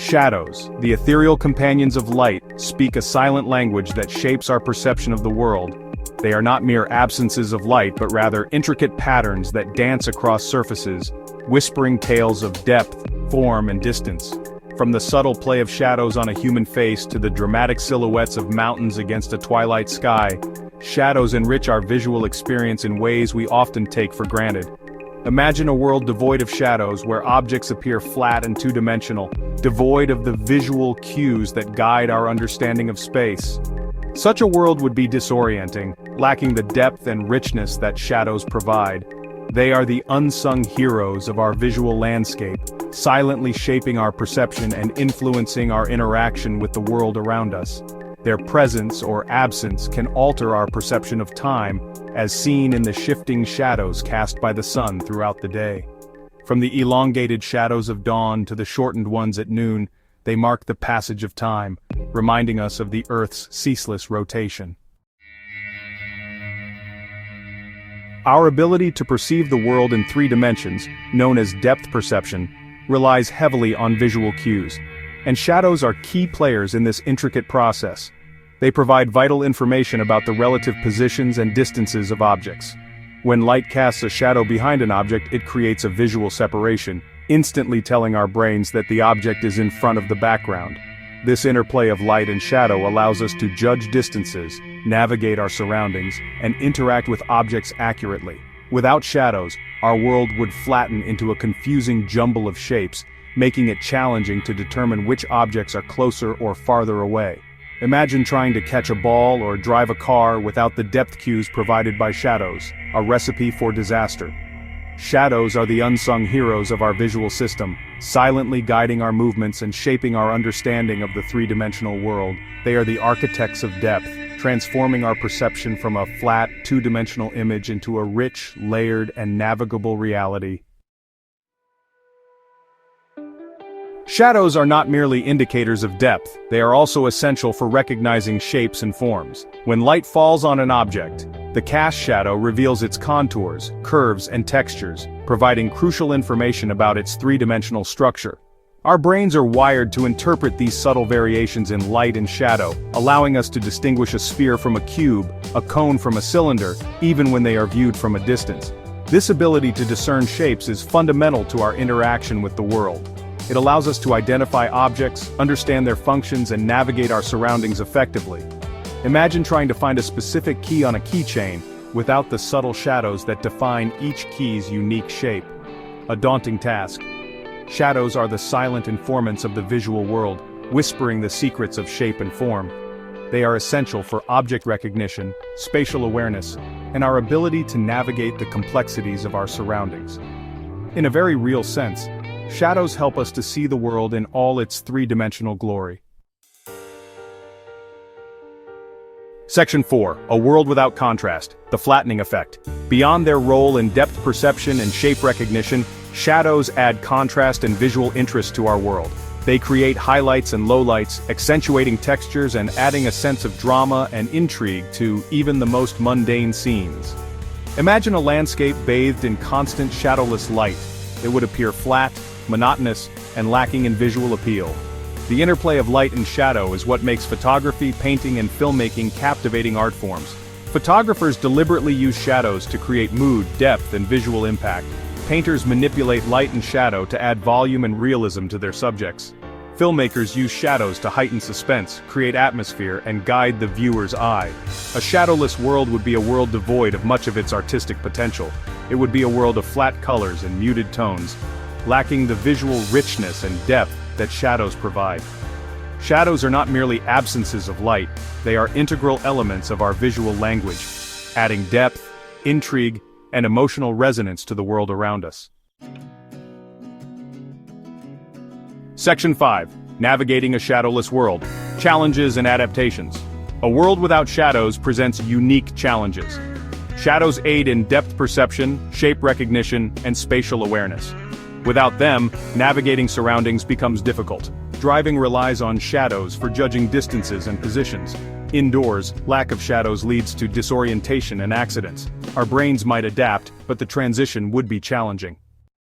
Shadows, the ethereal companions of light, speak a silent language that shapes our perception of the world. They are not mere absences of light but rather intricate patterns that dance across surfaces, whispering tales of depth, form, and distance. From the subtle play of shadows on a human face to the dramatic silhouettes of mountains against a twilight sky, shadows enrich our visual experience in ways we often take for granted. Imagine a world devoid of shadows where objects appear flat and two-dimensional, devoid of the visual cues that guide our understanding of space. Such a world would be disorienting, lacking the depth and richness that shadows provide. They are the unsung heroes of our visual landscape, silently shaping our perception and influencing our interaction with the world around us. Their presence or absence can alter our perception of time, as seen in the shifting shadows cast by the sun throughout the day. From the elongated shadows of dawn to the shortened ones at noon, they mark the passage of time, reminding us of the Earth's ceaseless rotation. Our ability to perceive the world in three dimensions, known as depth perception, relies heavily on visual cues, and shadows are key players in this intricate process. They provide vital information about the relative positions and distances of objects. When light casts a shadow behind an object, it creates a visual separation, instantly telling our brains that the object is in front of the background. This interplay of light and shadow allows us to judge distances, navigate our surroundings, and interact with objects accurately. Without shadows, our world would flatten into a confusing jumble of shapes, making it challenging to determine which objects are closer or farther away. Imagine trying to catch a ball or drive a car without the depth cues provided by shadows, a recipe for disaster. Shadows are the unsung heroes of our visual system, silently guiding our movements and shaping our understanding of the three-dimensional world. They are the architects of depth, transforming our perception from a flat, two-dimensional image into a rich, layered, and navigable reality. Shadows are not merely indicators of depth, they are also essential for recognizing shapes and forms. When light falls on an object, the cast shadow reveals its contours, curves, and textures, providing crucial information about its three-dimensional structure. Our brains are wired to interpret these subtle variations in light and shadow, allowing us to distinguish a sphere from a cube, a cone from a cylinder, even when they are viewed from a distance. This ability to discern shapes is fundamental to our interaction with the world. It allows us to identify objects, understand their functions, and navigate our surroundings effectively. Imagine trying to find a specific key on a keychain without the subtle shadows that define each key's unique shape. A daunting task. Shadows are the silent informants of the visual world, whispering the secrets of shape and form. They are essential for object recognition, spatial awareness, and our ability to navigate the complexities of our surroundings. In a very real sense, shadows help us to see the world in all its three-dimensional glory. Section 4. A World Without Contrast, the Flattening Effect. Beyond their role in depth perception and shape recognition, shadows add contrast and visual interest to our world. They create highlights and lowlights, accentuating textures and adding a sense of drama and intrigue to even the most mundane scenes. Imagine a landscape bathed in constant shadowless light. It would appear flat, monotonous, and lacking in visual appeal. The interplay of light and shadow is what makes photography, painting, and filmmaking captivating art forms. Photographers deliberately use shadows to create mood, depth, and visual impact. Painters manipulate light and shadow to add volume and realism to their subjects. Filmmakers use shadows to heighten suspense, create atmosphere, and guide the viewer's eye. A shadowless world would be a world devoid of much of its artistic potential. It would be a world of flat colors and muted tones, lacking the visual richness and depth that shadows provide. Shadows are not merely absences of light, they are integral elements of our visual language, adding depth, intrigue, and emotional resonance to the world around us. Section 5. Navigating a Shadowless World. Challenges and Adaptations. A world without shadows presents unique challenges. Shadows aid in depth perception, shape recognition, and spatial awareness. Without them, navigating surroundings becomes difficult. Driving relies on shadows for judging distances and positions. Indoors, lack of shadows leads to disorientation and accidents. Our brains might adapt, but the transition would be challenging.